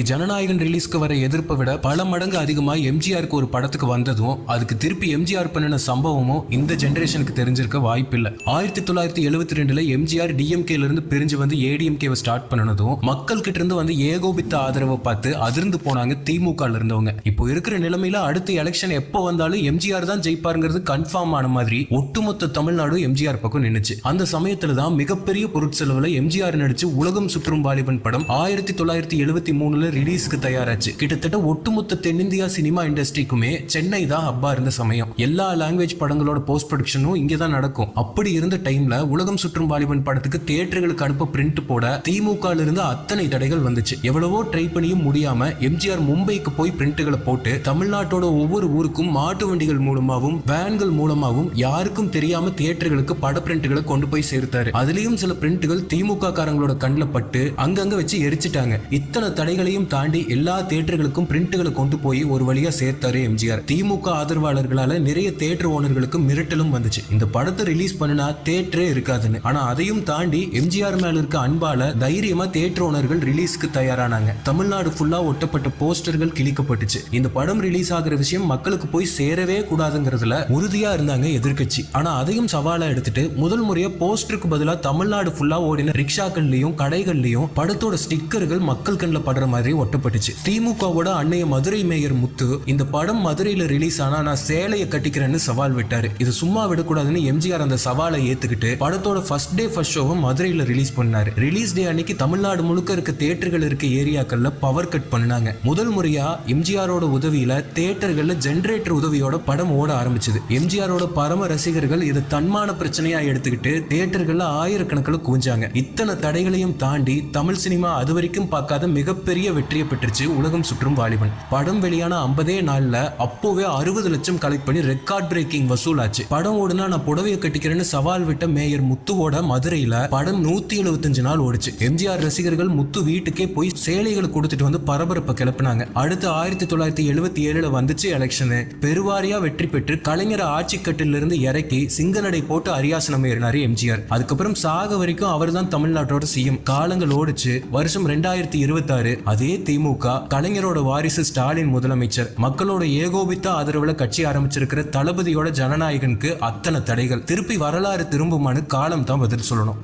ஜனநாயகன் ரிலீஸ்க்கு வர எதிர்ப்பை விட பல மடங்கு அதிகமாக எம்ஜிஆருக்கு ஒரு படத்துக்கு வந்ததும் அதுக்கு திருப்பி எம்ஜிஆர் பண்ணின சம்பவமும் இந்த ஜெனரேஷனுக்கு தெரிஞ்சிருக்க வாய்ப்பில்லை. 1972 எம்ஜிஆர் டிஎம்கேல இருந்து பிரிஞ்சு வந்து ஏடிஎம்கேவை ஸ்டார்ட் பண்ணனதும் மக்கள் கிட்ட இருந்து வந்து ஏகோபித்த ஆதரவை பார்த்து அதிர்ந்து போனாங்க திமுக இருந்தவங்க. இப்போ இருக்கிற நிலைமையில அடுத்த எலெக்ஷன் எப்போ வந்தாலும் எம்ஜிஆர் தான் ஜெயிப்பாருங்கிறது கன்ஃபார்ம் ஆன மாதிரி ஒட்டுமொத்த தமிழ்நாடு எம்ஜிஆர் பக்கம் நின்னுச்சு. அந்த சமயத்துல தான் மிகப்பெரிய பொருட்செலவுல எம்ஜிஆர் நடிச்சு உலகம் சுற்றும் வாலிபன் படம் 1973 ரிலீஸ்க்கு தயாராச்சு. கிட்டத்தட்ட ஒட்டுமொத்த தென்னிந்தியா சினிமா இண்டஸ்ட்ரிக்குமே சென்னை தான் ஹப்பா இருந்த சமயம். எல்லா லாங்குவேஜ் படங்களோட போஸ்ட் ப்ரொடக்ஷனும் இங்கே தான் நடக்கும். அப்படி இருந்த டைம்ல உலகம் சுற்றும் வாலிபன் படத்துக்கு தியேட்டர்களுக்கு அனுப்ப பிரிண்ட் போட திமுக இருந்து அத்தனை தடைகள் வந்துச்சு. எவ்வளவோ ட்ரை பண்ணியும் முடியாம எம்ஜிஆர் மும்பைக்கு போய் பிரிண்ட்களை போட்டு தமிழ்நாட்டோட ஒவ்வொரு ஊருக்கும் மாட்டு வண்டிகள் மூலமாகவும் வேன்கள் மூலமாகவும் யாருக்கும் தெரியாம தியேட்டர்களுக்கு பட பிரிண்ட்களை கொண்டு போய் சேர்த்தாரு. அதுலயும் சில பிரிண்ட்கள் திமுக காரங்களோட கண்ணில் பட்டு அங்கங்க வச்சு எரிச்சிட்டாங்க. இத்தனை தடைகளையும் தாண்டி எல்லா தியேட்டர்களுக்கும் பிரிண்ட்களை கொண்டு போய் ஒரு வழியா சேர்த்தாரு எம்ஜிஆர். திமுக ஆதரவாளர்களால நிறைய தியேட்டர் ஓனர்களுக்கு மிரட்டலும் வந்துச்சு, இந்த படத்தை ரிலீஸ் பண்ணினா தியேட்டரே இருக்காதுன்னு. ஆனா அதையும் தாண்டி எம்ஜிஆர் மேல இருக்க அன்பால தைரியமா தியேட்டர் ஓனர்கள் ரிலீஸ்க்கு தயாரானாங்க. தமிழ்நாடு ஃபுல்லா ஒட்டப்பட்ட போஸ்டர்கள் கிழிக்கப்பட்டுச்சு. இந்த படம் ரிலீஸ் ஆகிற விஷயம் மக்களுக்கு போய் சேரவே கூடாதுங்கிறதுல உறுதியா இருந்தாங்க எதிர்கட்சி. ஆனா அதையும் சவாலா எடுத்துட்டு முதல் முறையா போஸ்டருக்கு பதிலா தமிழ்நாடு ஃபுல்லா ஓடின ரிக்ஷாக்கள்லயும் கடைகள்லயும் படத்தோட ஸ்டிக்கர்கள் மக்கள் கண்ணில் படுற மாதிரி ஒட்டப்பட்டுச்சு. திமுகவோட அன்னைய மதுரை மேயர் முத்து இந்த படம் மதுரையில ரிலீஸ் ஆனா நான் சேலையை கட்டிக்கிறேன்னு சவால் விட்டாரு. இது சும்மா விடக்கூடாதுன்னு எம்ஜிஆர் அந்த சவாலை ஏத்துக்கிட்டு படத்தோட ஃபர்ஸ்ட் டே ஃபர்ஸ்ட் ஷோவை மதுரையில ரிலீஸ் பண்ணாரு. ரிலீஸ் டே அன்னைக்கு தமிழ்நாடு முழுக்க இருக்க தியேட்டர்கள் இருக்க ஏரியாக்கள்ல பவர் கட் பண்ணாங்க. முதல் முறையா எம்ஜிஆரோட உதவியில தியேட்டர்கள்ல ஜெனரேட்டர் உதவியோட படம் ஓட ஆரம்பிச்சது. எம்ஜிஆரோட பரம ரசிகர்கள் இதை தன்மான பிரச்சனையா எடுத்துக்கிட்டு தியேட்டர்கள்ல ஆயிரக்கணக்கில் குவிஞ்சாங்க. இத்தனை தடைகளையும் தாண்டி தமிழ் சினிமா அது வரைக்கும் பார்க்காத மிகப்பெரிய வெற்றியை பெற்றுச்சு உலகம் சுற்றும் வாலிபன். படம் வெளியான 50 நாள்ல அப்போவே 60 லட்சம் கலெக்ட் பண்ணி ரெக்கார்ட் பிரேக்கிங் வசூல் ஆச்சு. படம் ஓடுனா நான் புடவையை கட்டிக்கிறேன்னு சவால் விட்ட மேயர் முத்துவோட மதுரையில படம் 175 நாள் ஓடிச்சு. எம்ஜிஆர் ரசிகர்கள் முத்து வீட்டுக்கே போய் சேலைகளை கொடுத்துட்டு வந்து பரபரப்பை கிளப்பினாங்க. அடுத்து 1977 வந்துச்சு எலெக்ஷனு. பெருவாரியா வெற்றி பெற்று கலைஞர் ஆட்சி கட்டில இருந்து இறக்கி சிங்கநடை போட்டு அரியாசனம் ஏறினாரு எம்ஜிஆர். அதுக்கப்புறம் சாக வரைக்கும் அவர் தான் தமிழ்நாட்டோட சிஎம். காலங்கள் ஓடிச்சு. வருஷம் 2026 அதே திமுக, கலைஞரோட வாரிசு ஸ்டாலின் முதலமைச்சர். மக்களோட ஏகோபித்த ஆதரவுல கட்சி ஆரம்பிச்சிருக்கிற தளபதியோட ஜனநாயகனுக்கு அத்தனை தடைகள். திருப்பி வரலாறு திரும்புமான்னு காலம் தான் பதில் சொல்லணும்.